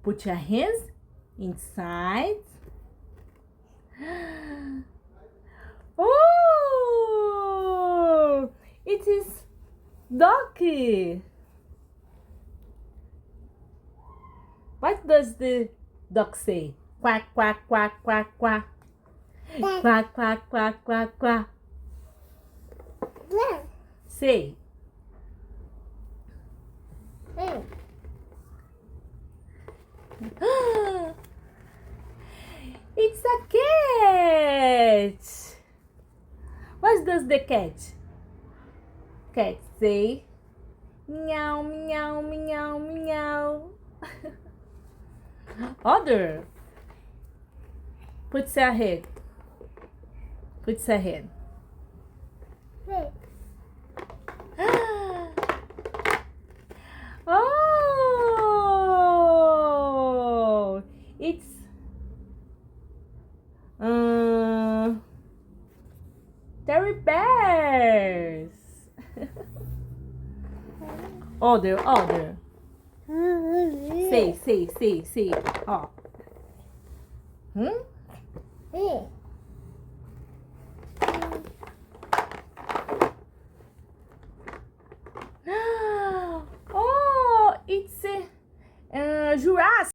Put your hands inside. Oh, it is ducky. What does the duck say? Quack, quack, quack, quack, quack. Quack, quack, quack, quack, quack. Say. It's a cat. What does the cat say? Meow, meow, meow, meow. Other. Put your head. Put your head. Oh, it's teddy bears. Other. Say. Oh.